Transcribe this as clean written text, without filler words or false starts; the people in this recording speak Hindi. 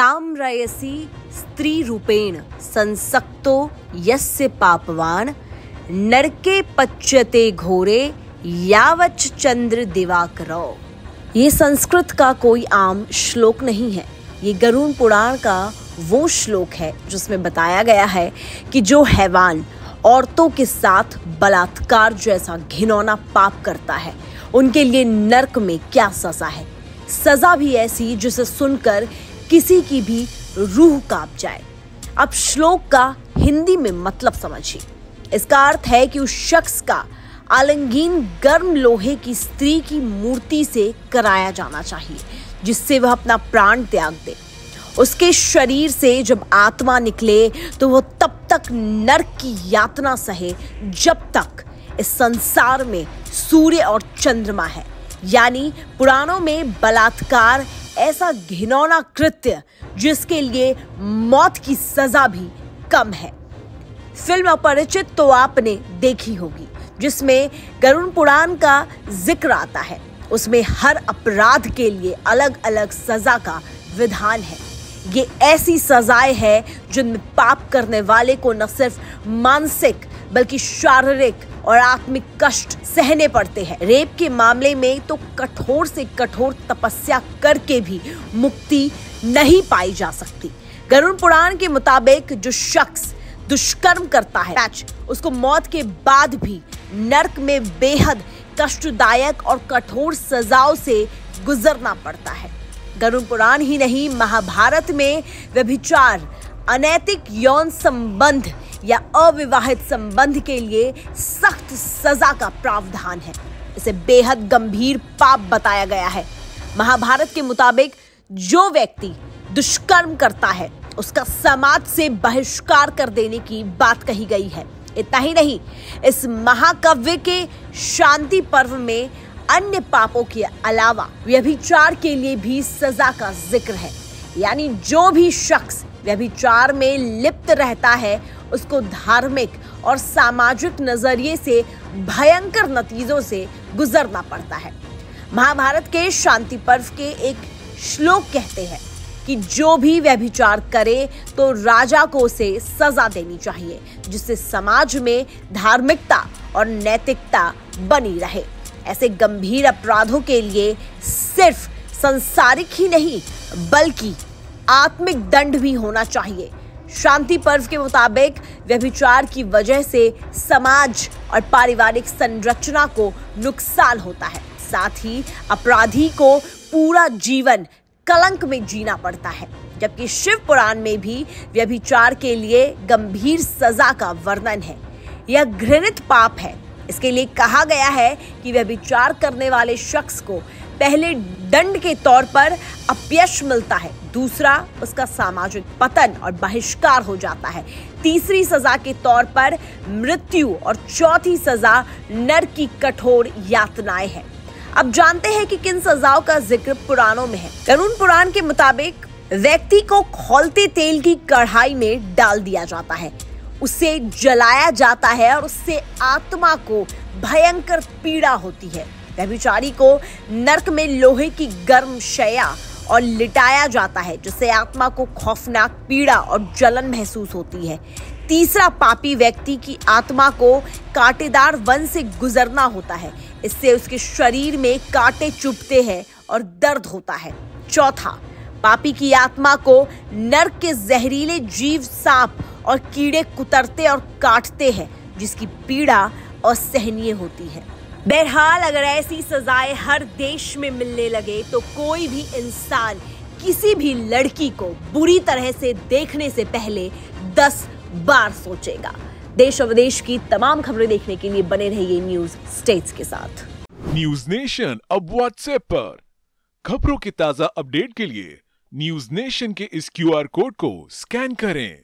ताम्रयसी स्त्री रूपेण संसक्तो यस्य पापवान नरके पच्यते घोरे यावच्च चंद्र दिवाकरो। ये संस्कृत का कोई आम श्लोक नहीं है। ये गरुड़ पुराण का वो श्लोक है जिसमें बताया गया है कि जो हैवान औरतों के साथ बलात्कार जैसा घिनौना पाप करता है उनके लिए नर्क में क्या सजा है। सजा भी ऐसी जिसे सुनकर किसी की भी रूह कांप जाए। अब श्लोक का हिंदी में मतलब समझिए। इसका अर्थ है कि उस शख्स का आलिंगन गर्म लोहे की स्त्री की मूर्ति से कराया जाना चाहिए जिससे वह अपना प्राण त्याग दे। उसके शरीर से जब आत्मा निकले तो वह तब तक नरक की यातना सहे जब तक इस संसार में सूर्य और चंद्रमा है। यानी पुराणों में बलात्कार ऐसा घिनौना कृत्य जिसके लिए मौत की सजा भी कम है। फिल्म अपरिचित तो आपने देखी होगी जिसमें गरुड़ पुराण का जिक्र आता है। उसमें हर अपराध के लिए अलग अलग सजा का विधान है। ये ऐसी सजाएं हैं जिनमें पाप करने वाले को न सिर्फ मानसिक बल्कि शारीरिक और आत्मिक कष्ट सहने पड़ते हैं। रेप के मामले में तो कठोर से कठोर तपस्या करके भी मुक्ति नहीं पाई जा सकती। गरुड़ पुराण के मुताबिक जो शख्स दुष्कर्म करता है उसको मौत के बाद भी नरक में बेहद कष्टदायक और कठोर सजाओं से गुजरना पड़ता है। गरुड़ पुराण ही नहीं, महाभारत में व्यभिचार, अनैतिक यौन संबंध या अविवाहित संबंध के लिए सख्त सजा का प्रावधान है। इसे बेहद गंभीर पाप बताया गया है। महाभारत के मुताबिक जो व्यक्ति दुष्कर्म करता है उसका समाज से बहिष्कार कर देने की बात कही गई है। इतना ही नहीं, इस महाकाव्य के शांति पर्व में अन्य पापों के अलावा व्यभिचार के लिए भी सजा का जिक्र है। यानी जो भी शख्स व्यभिचार में लिप्त रहता है उसको धार्मिक और सामाजिक नजरिए से भयंकर नतीजों से गुजरना पड़ता है। महाभारत के शांति पर्व के एक श्लोक कहते हैं कि जो भी व्यभिचार करे तो राजा को उसे सजा देनी चाहिए जिससे समाज में धार्मिकता और नैतिकता बनी रहे। ऐसे गंभीर अपराधों के लिए सिर्फ सांसारिक ही नहीं बल्कि आत्मिक दंड भी होना चाहिए। शांति पर्व के मुताबिक व्यभिचार की वजह से समाज और पारिवारिक संरचना को नुकसान होता है। साथ ही अपराधी को पूरा जीवन कलंक में जीना पड़ता है। जबकि शिव पुराण में भी व्यभिचार के लिए गंभीर सजा का वर्णन है। यह घृणित पाप है। इसके लिए कहा गया है कि व्यभिचार करने वाले शख्स को पहले दंड के तौर पर अपयश मिलता है, दूसरा उसका सामाजिक पतन और बहिष्कार हो जाता है, तीसरी सजा के तौर पर मृत्यु और चौथी सजा नरक की कठोर यातनाएं हैं। अब जानते हैं कि किन सजाओं का जिक्र पुराणों में है। गरुड़ पुराण के मुताबिक व्यक्ति को खौलते तेल की कढ़ाई में डाल दिया जाता है, उसे जलाया जाता है और उससे आत्मा को भयंकर पीड़ा होती है। व्यभिचारी को नरक में लोहे की गर्म शैया और लिटाया जाता है जिससे आत्मा को खौफनाक पीड़ा और जलन महसूस होती है। तीसरा, पापी व्यक्ति की आत्मा को कांटेदार वन से गुजरना होता है। इससे उसके शरीर में कांटे चुभते हैं और दर्द होता है। चौथा, पापी की आत्मा को नरक के जहरीले जीव सांप और कीड़े कुतरते और काटते हैं जिसकी पीड़ा असहनीय होती है। बहरहाल अगर ऐसी सजाएं हर देश में मिलने लगे तो कोई भी इंसान किसी भी लड़की को बुरी तरह से देखने से पहले 10 बार सोचेगा। देश और विदेश की तमाम खबरें देखने के लिए बने रहिए न्यूज स्टेट्स के साथ। न्यूज नेशन अब व्हाट्सएप पर खबरों की ताजा अपडेट के लिए न्यूज नेशन के इस QR कोड को स्कैन करें।